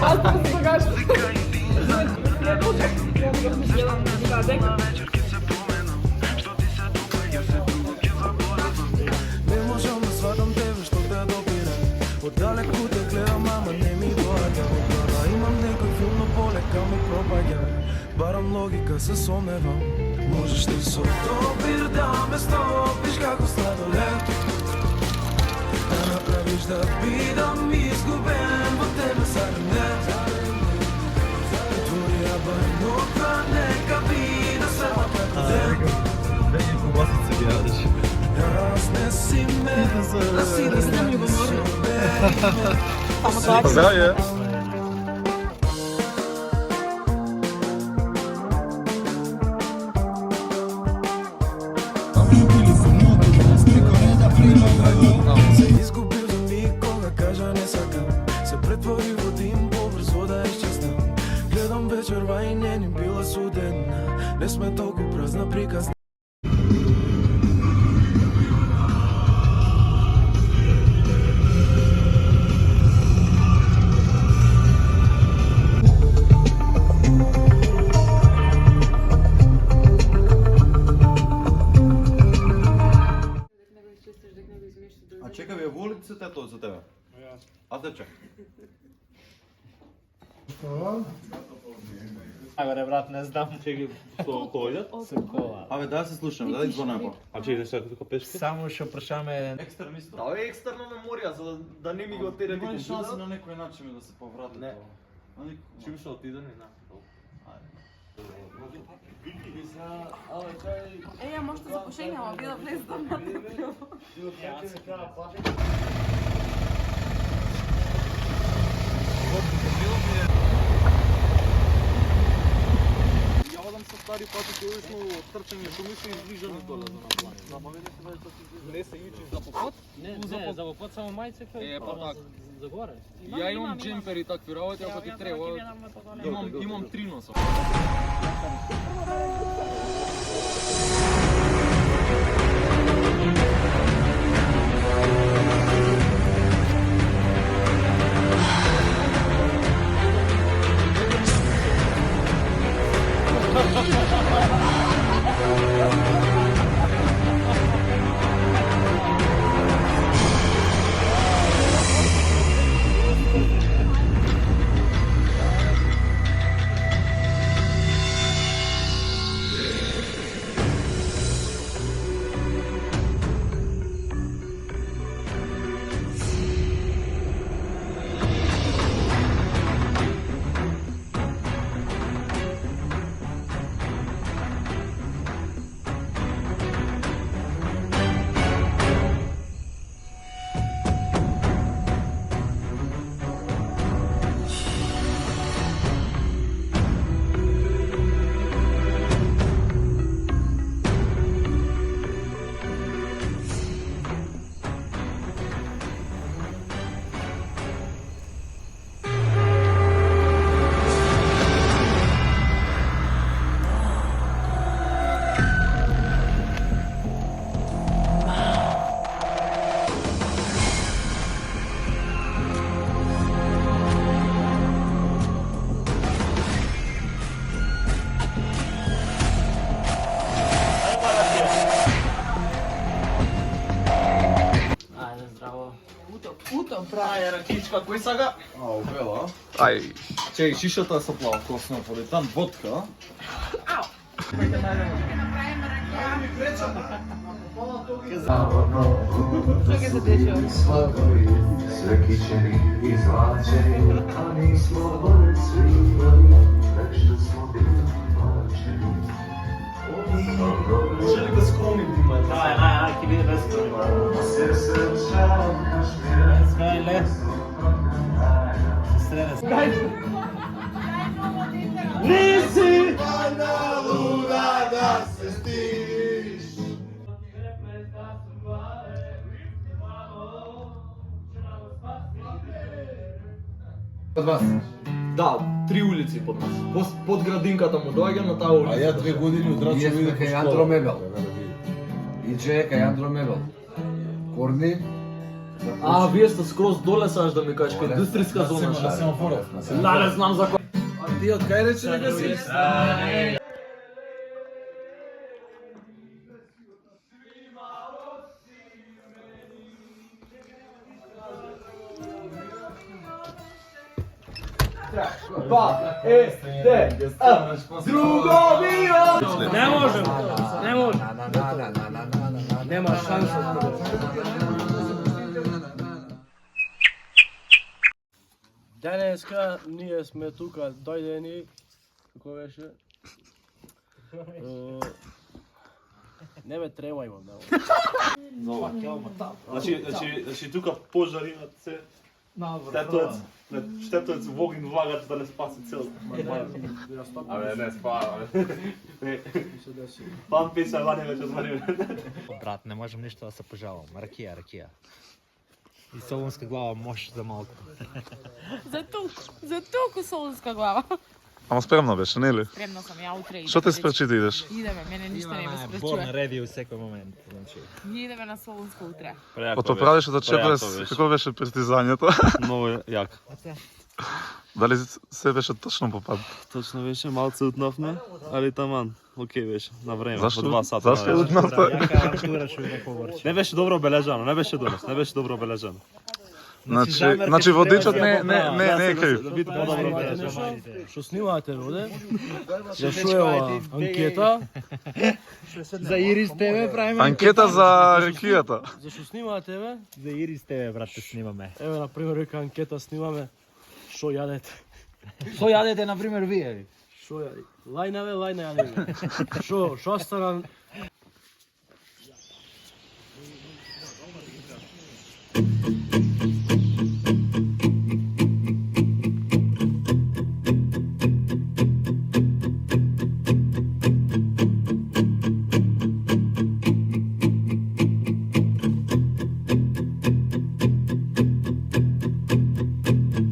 Аз да се загажда. Не можам да сватам тебе, што те допира. Отдалеку те гледам, ама не ми доаѓа. Во глава имам некој филм, но полека ми пропаѓа. Барам логика, се сомневам. Можеш ли со допир да ме стопиш како сладолед? Да направиш да бидам изгубен во тебе, зарем не? Твори ја барем ноква, нека биде светла како ден. Веќе кубасица ги јадеш. Разнеси ме, да си да Снимлю го може. Само тоа. Здравје. се изгубил за миг, кога кажа не сакам. Се претвори во дим, побрзо да исчезнам. Гледам вечерва и не ни била судена. Не сме толку празна приказна. А чекай, ја воли се тето за тебе? А те чекай. Абе, брат, не знам. Чеки, што дојдат? Со кола. Абе, да се слушам, да звонам по. А чеки, сега тука пешки? Само што прашаме... Екстермисто. Абе, екстерна меморија, за да не ми го отиде Има ли никога. шанси на некој начин да се поврати Не. тоа? На никој. Чим што отиде, не знам. Ја можете за пушење, ама би да влезете на топло. Ја одам со стари пати кои смо трчање што мисли изближени доле за наплање. Забавени се да не се јучи за попот. Не, за попот само мајце Е, па така. за горе. Ја имам джемпер и такви работи, ако ти треба. Имам 3 носа. Ајде, здраво. Уто, брат. Ај, ракичка, кој сага? А, убела. Ај. Чеј, шишата со плаво косно полетан, водка. Што ќе се дешава? Срекичени, излачени, а nismo bolje svimali, nek što smo bili plaćeni. Може ли го скромим ти мај? Ај, ќе биде без проблем. Se srčam, kaš mi raz, Гајле. Среде се. Nisi valjda luda da se stiš. Од вас? Да, 3 улици под нас. Под градинката му доаѓа на таа улица. А ја 2 години одрачувам Ние сме иде кај по Андромебел. школа. Иđe кај Андромебел. Корни, A, вие сте скроз доле саш да ми кажеш, кај индустријска зона ша. Не знам за кој. Ти од кај рече дека си? Не можем, не можем. Нема шанса. Денеска ние сме тука дојдени, како беше? Не ме трема имам, Значи тука пожар имат се. Штетоец вогин влагат да не спаси цел. Абе, не спава. Пан писа, вани вече звари. Брат, не можем нищо да се пожалвам. Ракија. И солунска глава може за малко. За толку солунска глава. Ама спремна беше, не ли? Спремна съм, ја утре идем. Што те спречи да идеш? Идеме, мене ништо не ме Бор спречува. нареди у секој момент. Значи. Ние идеме на Солунска утре. Ото правиш да чепрес, како беше пристизањето? Много як. Дали се беше точно по пат? Точно беше, малце утнавме, али таман. Океј беше, на време, Зашто? по 2 сата. Зашто навечер. утнавте? Јака авантура што има поврче. Не беше добро обележано, не беше донес, не беше добро обележано. Значи водичот не е кај. Да биде подобро Знаете обележано. нешто? Што снимате овде? За шо е ова анкета? За Ирис ТВ правиме. Анкета за рекијата. За што снимате бе? За Ирис ТВ, брат, те снимаме. Еве на пример вика анкета снимаме. Што јадете? Што јадете, на пример, вие? Што јади? Лајна бе, лајна јадеме. Што стана?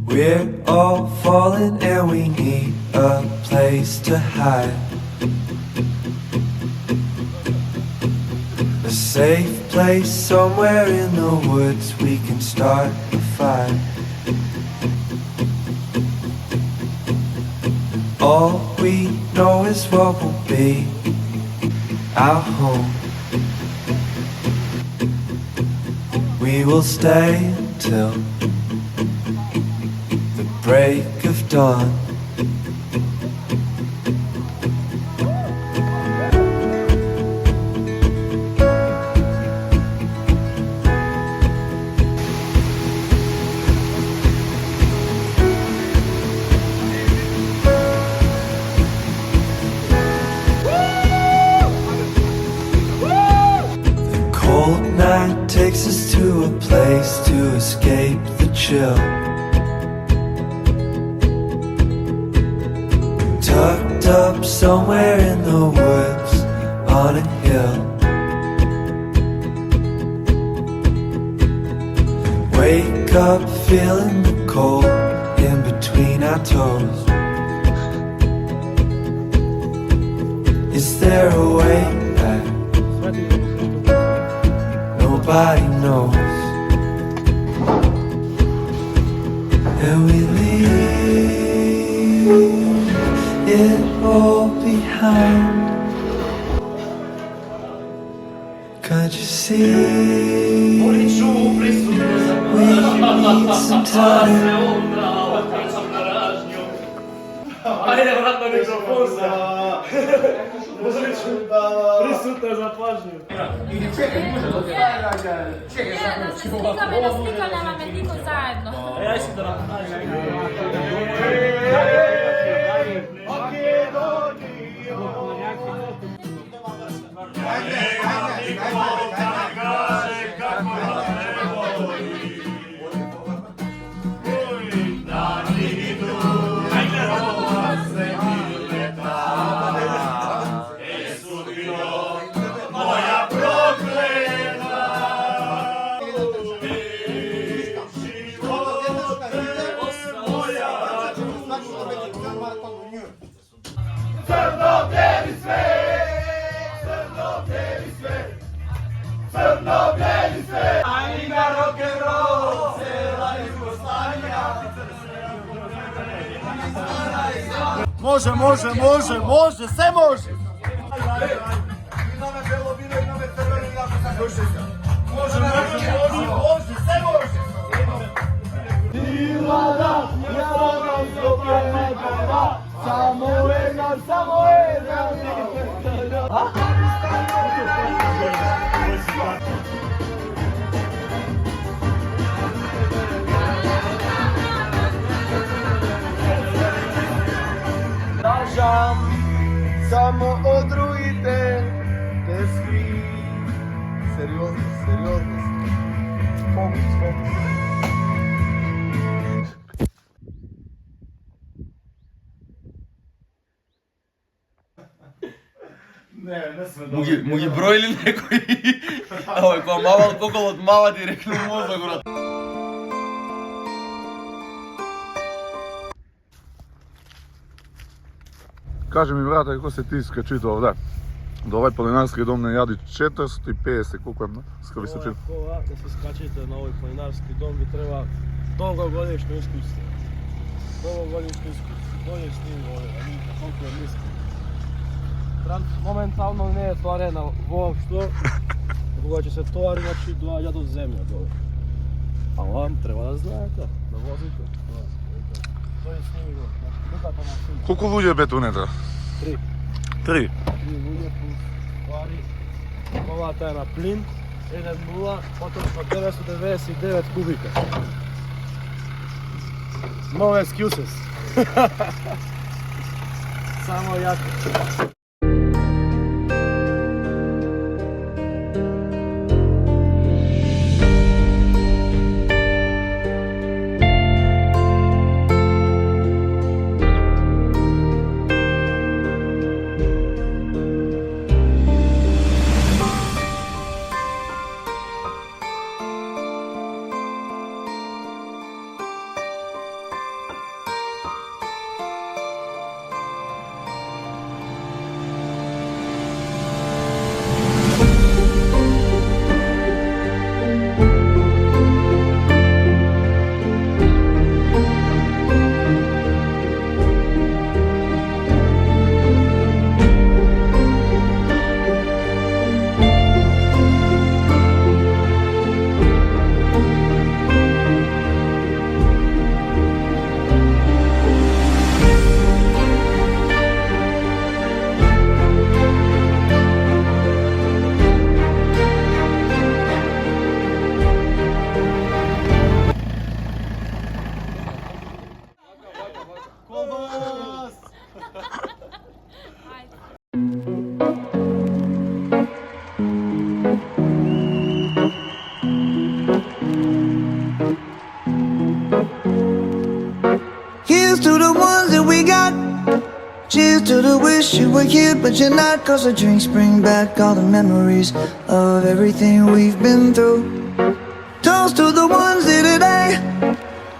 We're all falling and we need a place to hide. A safe place somewhere in the woods we can start a fire. All we know is what will be our home. We will stay till the break of dawn. The cold night takes us to a place to escape the chill. Tucked up somewhere in the woods on a hill. Wake up feeling the cold in between our toes. Is there a way back? Nobody knows. And we leave it all behind. Can't you see? We need some time. Ајде брат на микрофон се. Присутна за пажњу. Да сликаме никој заедно. Ја си да направиш. Ainda rock and roll. Može, može, može, može, sve može! Može, sve može! Samo odrujte te svi. Seriozno. Fokus. Му ги броили некои? Ова која мавал кокол од мава директно у мозок, брат. Кажи ми, брате, како се ти скачи до овде? До овај планинарски дом не јади 450, колко е скъпи се чини? Ова, да се скачите на овој планинарски дом ви треба долгогодишно искуство. Дојде с ним овој, колку е ниско. Моментално не е тоарена воопшто. Кога ќе се тоари, значи доаѓа до земја долу. А вам треба да знаете, да возите. Тој с ним го, докато на сум. Колку луѓе бе тунета? 3. 3? 3 луѓе плюс тоари. Овата е на плин, 1.0, поточно 999 кубика. No excuses. Само јако. Here's to the ones that we got. Cheers to the wish you were here but you're not. Cause the drinks bring back all the memories of everything we've been through. Toast to the ones here today.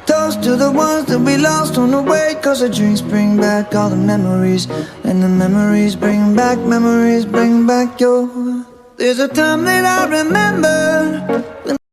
Toast to the ones that we lost on the way. Cause the drinks bring back all the memories. And the memories bring back your. There's a time that I remember